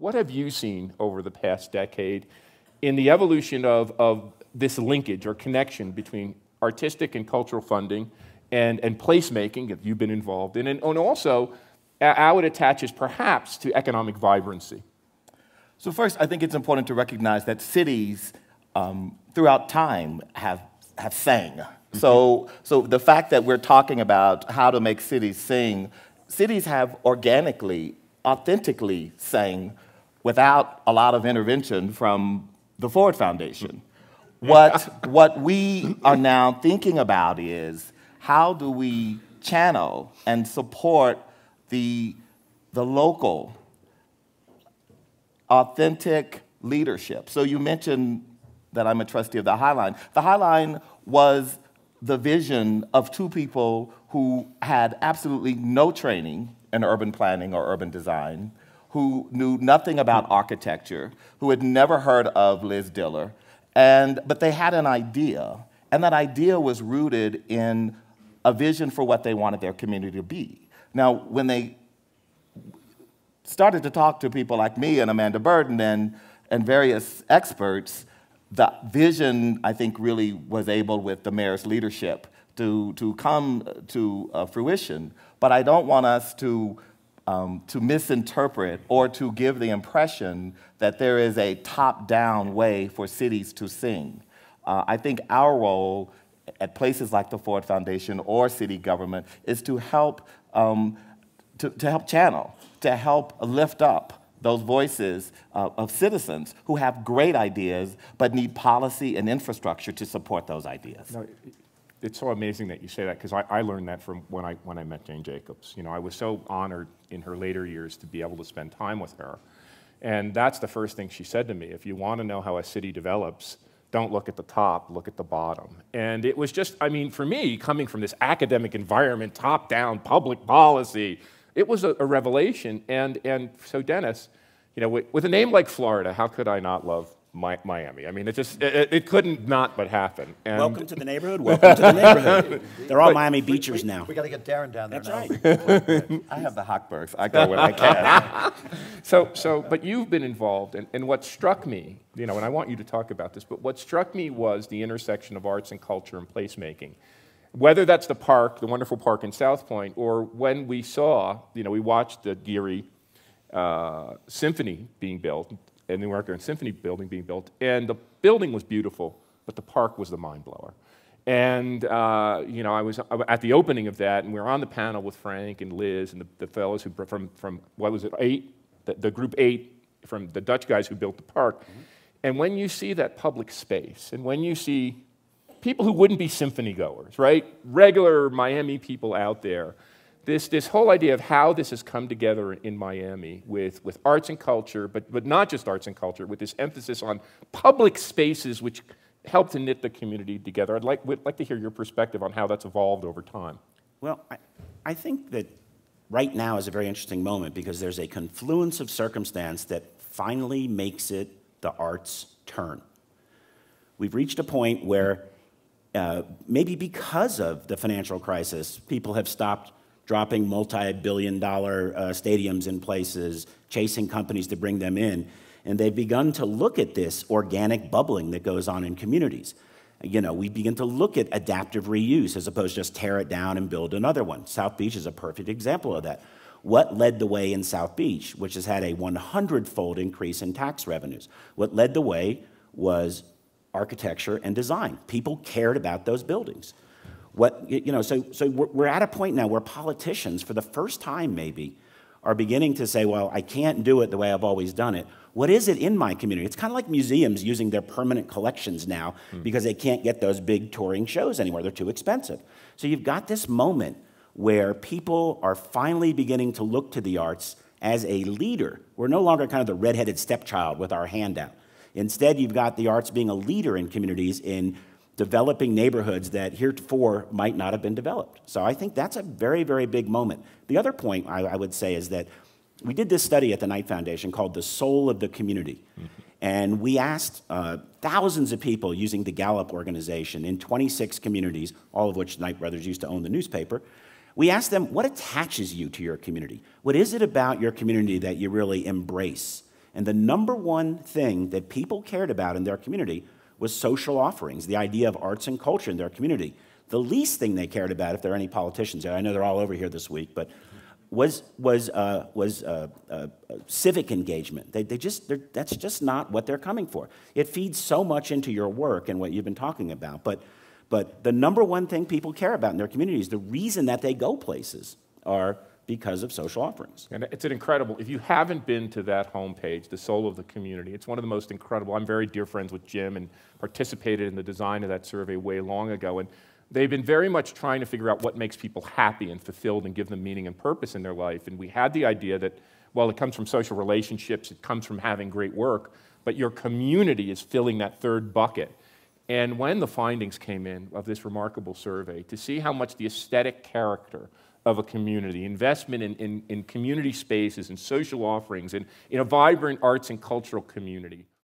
what have you seen over the past decade in the evolution of this linkage or connection between artistic and cultural funding and placemaking that you've been involved in, and also how it attaches perhaps to economic vibrancy? So first, I think it's important to recognize that cities throughout time have sang. So the fact that we're talking about how to make cities sing, cities have organically, authentically sang without a lot of intervention from the Ford Foundation. What we are now thinking about is how do we channel and support the local, authentic leadership. So you mentioned that I'm a trustee of the High Line. The High Line was the vision of two people who had absolutely no training in urban planning or urban design, who knew nothing about architecture, who had never heard of Liz Diller, but they had an idea, and that idea was rooted in a vision for what they wanted their community to be. Now, when they started to talk to people like me and Amanda Burden and various experts, the vision, I think, really was able, with the mayor's leadership, to come to fruition. But I don't want us to misinterpret or to give the impression that there is a top-down way for cities to sing. I think our role at places like the Ford Foundation or city government is to help channel, to help lift up those voices of citizens who have great ideas but need policy and infrastructure to support those ideas. No, it's so amazing that you say that, because I learned that from when I met Jane Jacobs. You know, I was so honored in her later years to be able to spend time with her. And that's the first thing she said to me: if you want to know how a city develops, don't look at the top, look at the bottom. And it was just, I mean, for me, coming from this academic environment, top-down public policy, it was a revelation. And so Dennis, you know, with a name like Florida, how could I not love Miami? I mean, it couldn't not but happen. And welcome to the neighborhood. Welcome to the neighborhood. They're all Miami Beachers now. We got to get Darren down there. That's now. right. I have the Hochbergs. I go when I can. But you've been involved, and what struck me, you know, and I want you to talk about this, but what struck me was the intersection of arts and culture and placemaking. Whether that's the park, the wonderful park in South Point, or when we saw, you know, we watched the Geary Symphony being built, and the New York Symphony building being built, and the building was beautiful, but the park was the mind blower. And you know, I was at the opening of that, and we were on the panel with Frank and Liz and the fellows who from what was it, the group 8 from the Dutch guys who built the park. Mm-hmm. And when you see that public space, and when you see people who wouldn't be symphony goers, right, regular Miami people out there, this whole idea of how this has come together in Miami with arts and culture, but not just arts and culture, with this emphasis on public spaces which help to knit the community together. Would like to hear your perspective on how that's evolved over time. Well, I think that right now is a very interesting moment, because there's a confluence of circumstance that finally makes it the arts' turn. We've reached a point where maybe because of the financial crisis, people have stopped dropping multi-billion-dollar stadiums in places, chasing companies to bring them in, and they've begun to look at this organic bubbling that goes on in communities. You know, we begin to look at adaptive reuse as opposed to just tear it down and build another one. South Beach is a perfect example of that. What led the way in South Beach, which has had a 100-fold increase in tax revenues? What led the way was architecture and design. People cared about those buildings. So we're at a point now where politicians, for the first time maybe, are beginning to say, well, I can't do it the way I've always done it. What is it in my community? It's kind of like museums using their permanent collections now because they can't get those big touring shows anymore. They're too expensive. So you've got this moment where people are finally beginning to look to the arts as a leader. We're no longer kind of the redheaded stepchild with our hand out. Instead, you've got the arts being a leader in communities in developing neighborhoods that heretofore might not have been developed. So I think that's a very, very big moment. The other point I would say is that we did this study at the Knight Foundation called The Soul of the Community. Mm-hmm. And we asked thousands of people using the Gallup organization in 26 communities, all of which Knight Brothers used to own the newspaper. We asked them, what attaches you to your community? What is it about your community that you really embrace And the number one thing that people cared about in their community was social offerings, the idea of arts and culture in their community. The least thing they cared about, if there are any politicians there, I know they're all over here this week, but was civic engagement. That's just not what they're coming for. It feeds so much into your work and what you've been talking about, but the number one thing people care about in their communities, the reason that they go places, are because of social offerings. And it's an incredible, if you haven't been to that homepage, The Soul of the Community, it's one of the most incredible. I'm very dear friends with Jim and participated in the design of that survey way long ago. And they've been very much trying to figure out what makes people happy and fulfilled and give them meaning and purpose in their life. And we had the idea that, well, it comes from social relationships, it comes from having great work, but your community is filling that third bucket. And when the findings came in of this remarkable survey, to see how much the aesthetic character of a community, investment in community spaces and social offerings, and in a vibrant arts and cultural community